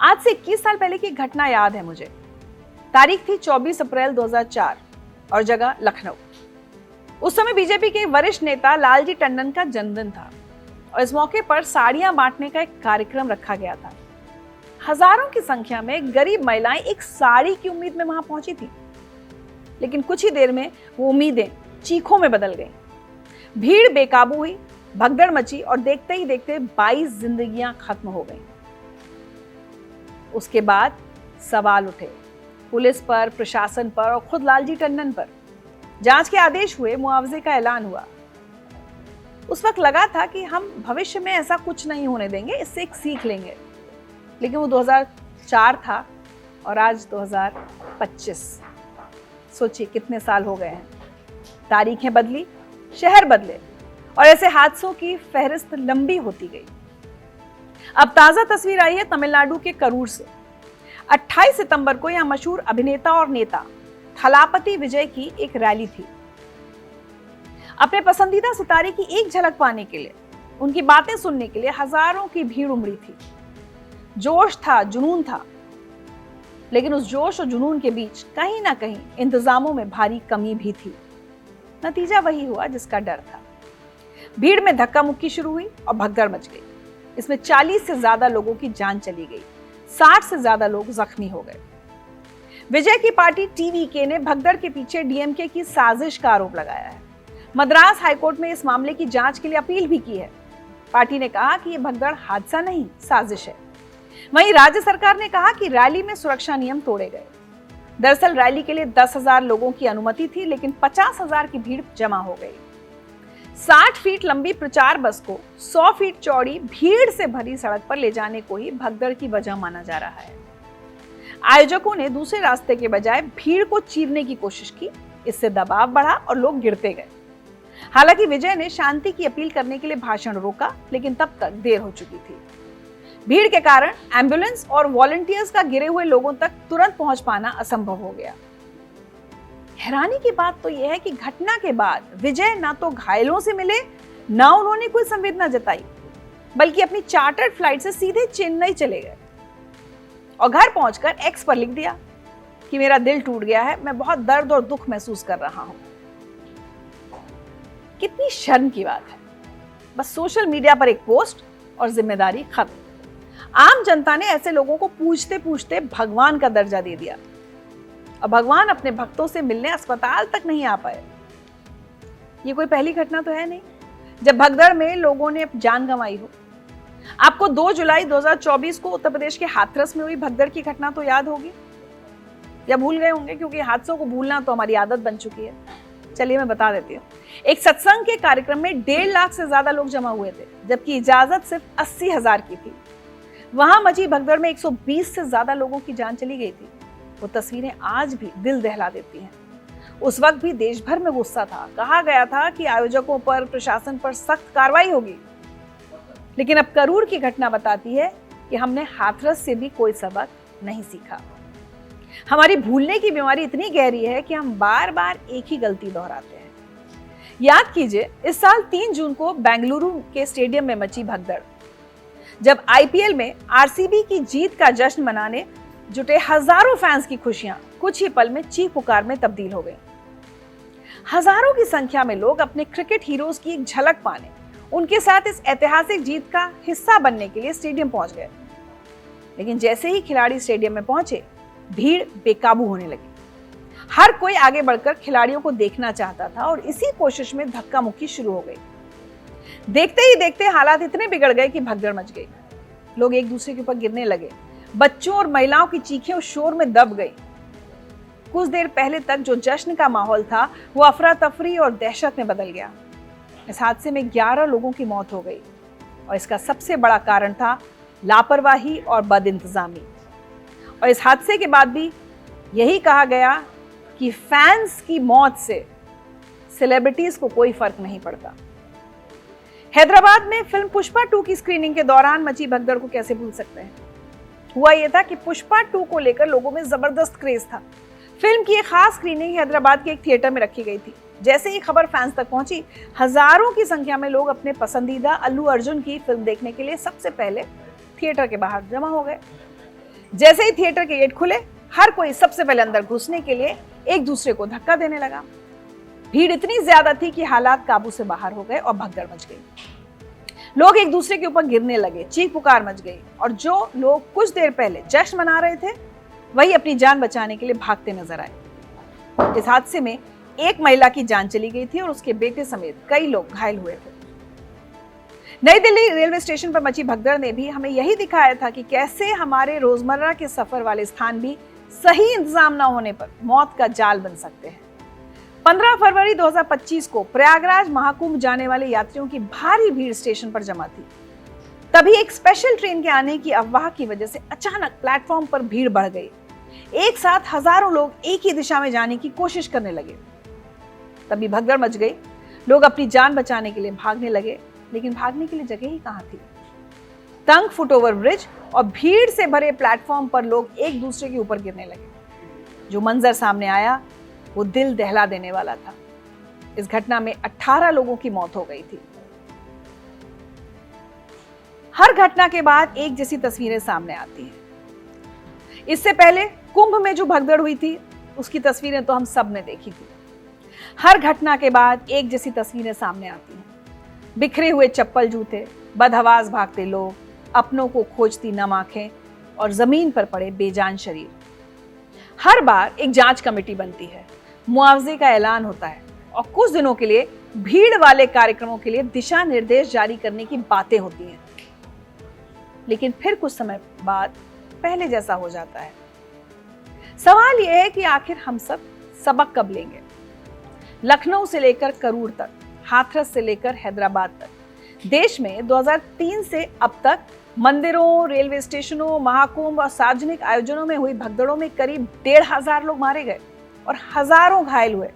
आज से 21 साल पहले की एक घटना याद है मुझे। तारीख थी 24 अप्रैल 2004 और जगह लखनऊ। उस समय बीजेपी के वरिष्ठ नेता लालजी टंडन का जन्मदिन था और इस मौके पर साड़ियां बांटने का एक कार्यक्रम रखा गया था। हजारों की संख्या में गरीब महिलाएं एक साड़ी की उम्मीद में वहां पहुंची थी, लेकिन कुछ ही देर में वो उम्मीदें चीखों में बदल गईं। भीड़ बेकाबू हुई, भगदड़ मची और देखते ही देखते 22 जिंदगियां खत्म हो गईं। उसके बाद सवाल उठे पुलिस पर, प्रशासन पर और खुद लालजी टंडन पर। जांच के आदेश हुए, मुआवजे का ऐलान हुआ। उस वक्त लगा था कि हम भविष्य में ऐसा कुछ नहीं होने देंगे, इससे एक सीख लेंगे। लेकिन वो 2004 था और आज 2025। सोचिए कितने साल हो गए हैं। तारीखें बदली, शहर बदले और ऐसे हादसों की फहरिस्त लंबी होती गई। अब ताजा तस्वीर आई है तमिलनाडु के करूर से। 28 सितंबर को यहां मशहूर अभिनेता और नेता थलापति विजय की एक रैली थी। अपने पसंदीदा सितारे की एक झलक पाने के लिए, उनकी बातें सुनने के लिए हजारों की भीड़ उमड़ी थी। जोश था, जुनून था, लेकिन उस जोश और जुनून के बीच कहीं ना कहीं इंतजामों में भारी कमी भी थी। नतीजा वही हुआ जिसका डर था। भीड़ में धक्का मुक्की शुरू हुई और भगदड़ मच गई। इसमें 40 से ज्यादा लोगों की जान चली गई, 60 से ज्यादा लोग जख्मी हो गए। विजय की पार्टी टीवीके ने भगदड़ के पीछे डीएमके की साजिश का आरोप लगाया है। मद्रास हाईकोर्ट में इस मामले की जांच के लिए अपील भी की है। पार्टी ने कहा कि यह भगदड़ हादसा नहीं, साजिश है। वहीं राज्य सरकार ने कहा कि रैली में सुरक्षा नियम तोड़े गए। दरअसल रैली के लिए 10,000 लोगों की अनुमति थी, लेकिन 50,000 की भीड़ जमा हो गई। 60 फीट लंबी प्रचार बस को 100 फीट चौड़ी भीड़ से भरी सड़क पर ले जाने को ही भगदड़ की वजह माना जा रहा है। आयोजकों ने दूसरे रास्ते के बजाय भीड़ को चीरने की कोशिश की। इससे दबाव बढ़ा और लोग गिरते गए। हालांकि विजय ने शांति की अपील करने के लिए भाषण रोका, लेकिन तब तक देर हो चुकी थी। भीड़ के कारण एम्बुलेंस और वॉलंटियर्स का गिरे हुए लोगों तक तुरंत पहुंच पाना असंभव हो गया। हैरानी की बात तो यह है कि घटना के बाद विजय ना तो घायलों से मिले, ना उन्होंने कोई संवेदना जताई, बल्कि अपनी चार्टर्ड फ्लाइट से सीधे चेन्नई चले गए और घर पहुंचकर एक्स पर लिख दिया कि मेरा दिल टूट गया है, मैं बहुत दर्द और दुख महसूस कर रहा हूं। कितनी शर्म की बात है। बस सोशल मीडिया पर एक पोस्ट और जिम्मेदारी खत्म। आम जनता ने ऐसे लोगों को पूछते पूछते भगवान का दर्जा दे दिया और भगवान अपने भक्तों से मिलने अस्पताल तक नहीं आ पाए। ये कोई पहली घटना तो है नहीं जब भगदड़ में लोगों ने जान गंवाई हो। आपको 2 जुलाई 2024 को उत्तर प्रदेश के हाथरस में हुई भगदड़ की घटना तो याद होगी या भूल गए होंगे, क्योंकि हादसों को भूलना तो हमारी आदत बन चुकी है। चलिए मैं बता देती हूँ। एक सत्संग के कार्यक्रम में 1.5 लाख से ज्यादा लोग जमा हुए थे, जबकि इजाजत सिर्फ 80,000 की थी। वहां मची भगदड़ में 120 से ज्यादा लोगों की जान चली गई थी। वो तस्वीरें आज भी दिल दहला देती हैं। उस वक्त भी देश भर में गुस्सा था। कहा गया था कि आयोजकों पर, प्रशासन पर सख्त कार्रवाई होगी। लेकिन अब करूर की घटना बताती है कि हमने हाथरस से भी कोई सबक नहीं सीखा। हमारी भूलने की बीमारी इतनी गहरी है कि हम बार बार एक ही गलती दोहराते हैं। याद कीजिए, इस साल 3 जून को बेंगलुरु के स्टेडियम में मची भगदड़, जब आईपीएल में आरसीबी की जीत का जश्न मनाने जुटे हजारों फैंस की खुशियां कुछ ही पल में चीख पुकार में तब्दील हो गई। हजारों की संख्या में लोग अपने क्रिकेट हीरोज की एक झलक पाने, उनके साथ इस ऐतिहासिक जीत का हिस्सा बनने के लिए स्टेडियम पहुंच गए। लेकिन जैसे ही खिलाड़ी स्टेडियम में पहुंचे, भीड़ बेकाबू होने लगी। हर कोई आगे बढ़कर खिलाड़ियों को देखना चाहता था और इसी कोशिश में धक्का मुक्की शुरू हो गई। देखते ही देखते हालात इतने बिगड़ गए कि भगदड़ मच गई। लोग एक दूसरे के ऊपर गिरने लगे। बच्चों और महिलाओं की चीखें उस शोर में दब गई। कुछ देर पहले तक जो जश्न का माहौल था, वो अफरा तफरी और दहशत में बदल गया। इस हादसे में 11 लोगों की मौत हो गई और इसका सबसे बड़ा कारण था लापरवाही और बदइंतजामी। और इस हादसे के बाद भी यही कहा गया कि फैंस की मौत से सेलिब्रिटीज को कोई फर्क नहीं पड़ता। हैदराबाद में फिल्म पुष्पा 2 की स्क्रीनिंग के दौरान मची भगदड़ को कैसे भूल सकते हैं। हुआ यह था कि पुष्पा 2 को लेकर लोगों में जबरदस्त क्रेज था। फिल्म की एक खास स्क्रीनिंग हैदराबाद के एक थिएटर में रखी गई थी। जैसे ही खबर फैंस तक पहुंची, हजारों की संख्या में लोग अपने पसंदीदा अल्लू अर्जुन की फिल्म देखने के लिए सबसे पहले थिएटर के बाहर जमा हो गए। जैसे ही थिएटर के गेट खुले, हर कोई सबसे पहले अंदर घुसने के लिए एक दूसरे को धक्का देने लगा। भीड़ इतनी ज्यादा थी कि हालात काबू से बाहर हो गए और भगदड़ मच गई। लोग एक दूसरे के ऊपर गिरने लगे, चीख पुकार मच गई और जो लोग कुछ देर पहले जश्न मना रहे थे वही अपनी जान बचाने के लिए भागते नजर आए। इस हादसे में एक महिला की जान चली गई थी और उसके बेटे समेत कई लोग घायल हुए थे। नई दिल्ली रेलवे स्टेशन पर मची भगदड़ ने भी हमें यही दिखाया था कि कैसे हमारे रोजमर्रा के सफर वाले स्थान भी सही इंतजाम न होने पर मौत का जाल बन सकते हैं। 15 फरवरी 2025 को प्रयागराज महाकुंभ जाने वाले यात्रियों की भारी भीड़ स्टेशन पर जमा थी। तभी एक स्पेशल ट्रेन के आने की अफवाह की वजह से अचानक प्लेटफॉर्म पर भीड़ बढ़ गई। एक साथ हजारों लोग एक ही दिशा में जाने की कोशिश करने लगे। तभी भगदड़ मच गई। लोग अपनी जान बचाने के लिए भागने लगे, लेकिन भागने के लिए जगह ही कहां थी। तंग फुटओवर ब्रिज और भीड़ से भरे प्लेटफॉर्म पर लोग एक दूसरे के ऊपर गिरने लगे। जो मंजर सामने आया वो दिल दहला देने वाला था। इस घटना में 18 लोगों की मौत हो गई थी। हर घटना के बाद एक जैसी तस्वीरें सामने आती हैं। इससे पहले कुंभ में जो भगदड़ हुई थी उसकी तस्वीरें तो हम सब ने देखी थी। हर घटना के बाद एक जैसी तस्वीरें सामने आती हैं। बिखरे हुए चप्पल जूते, बदहवास भागते लोग, अपनों को खोजती नम आंखें और जमीन पर पड़े बेजान शरीर। हर बार एक जांच कमेटी बनती है, मुआवजे का ऐलान होता है और कुछ दिनों के लिए भीड़ वाले कार्यक्रमों के लिए दिशा निर्देश जारी करने की बातें होती हैं। लेकिन फिर कुछ समय बाद पहले जैसा हो जाता है। सवाल यह है कि आखिर हम सब सबक कब लेंगे? लखनऊ से लेकर करूर तक, हाथरस से लेकर हैदराबाद तक देश में 2003 से अब तक मंदिरों, रेलवे स्टेशनों, महाकुंभ और सार्वजनिक आयोजनों में हुई भगदड़ों में करीब 1,500 लोग मारे गए और हजारों घायल हुए।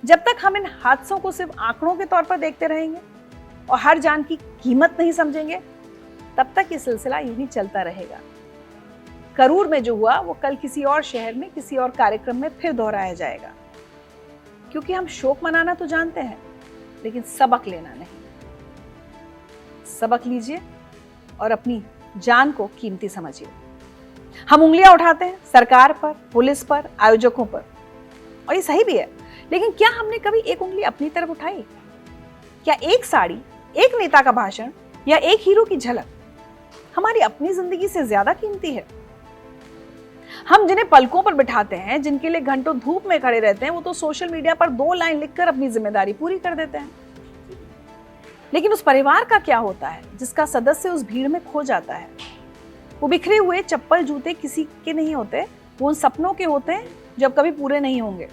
जब तक हम इन हादसों को सिर्फ आंकड़ों के तौर पर देखते रहेंगे और हर जान की कीमत नहीं समझेंगे, तब तक ये सिलसिला यूं ही चलता रहेगा। करूर में जो हुआ वो कल किसी और शहर में किसी और कार्यक्रम में फिर दोहराया जाएगा, क्योंकि हम शोक मनाना तो जानते हैं लेकिन सबक लेना नहीं। सबक लीजिए और अपनी जान को कीमती समझिए। हम उंगलियां उठाते हैं सरकार पर, पुलिस पर, आयोजकों पर, और ये सही भी है, लेकिन क्या हमने कभी एक उंगली अपनी तरफ उठाई? क्या एक साड़ी, एक नेता का भाषण या एक हीरो की झलक हमारी अपनी जिंदगी से ज्यादा कीमती है? हम जिन्हें पलकों पर बिठाते हैं, जिनके लिए घंटों धूप में खड़े रहते हैं, वो तो सोशल मीडिया पर 2 लाइन लिखकर अपनी जिम्मेदारी पूरी कर देते हैं। लेकिन उस परिवार का क्या होता है जिसका सदस्य उस भीड़ में खो जाता है? वो बिखरे हुए चप्पल जूते किसी के नहीं होते, वो उन सपनों के होते हैं जब कभी पूरे नहीं होंगे।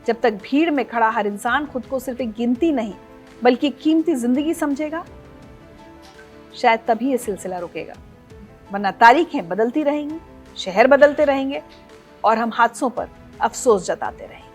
जब तक भीड़ में खड़ा हर इंसान खुद को सिर्फ एक गिनती नहीं बल्कि कीमती जिंदगी समझेगा, शायद तभी ये सिलसिला रुकेगा। वरना तारीखें बदलती रहेंगी, शहर बदलते रहेंगे और हम हादसों पर अफसोस जताते रहेंगे।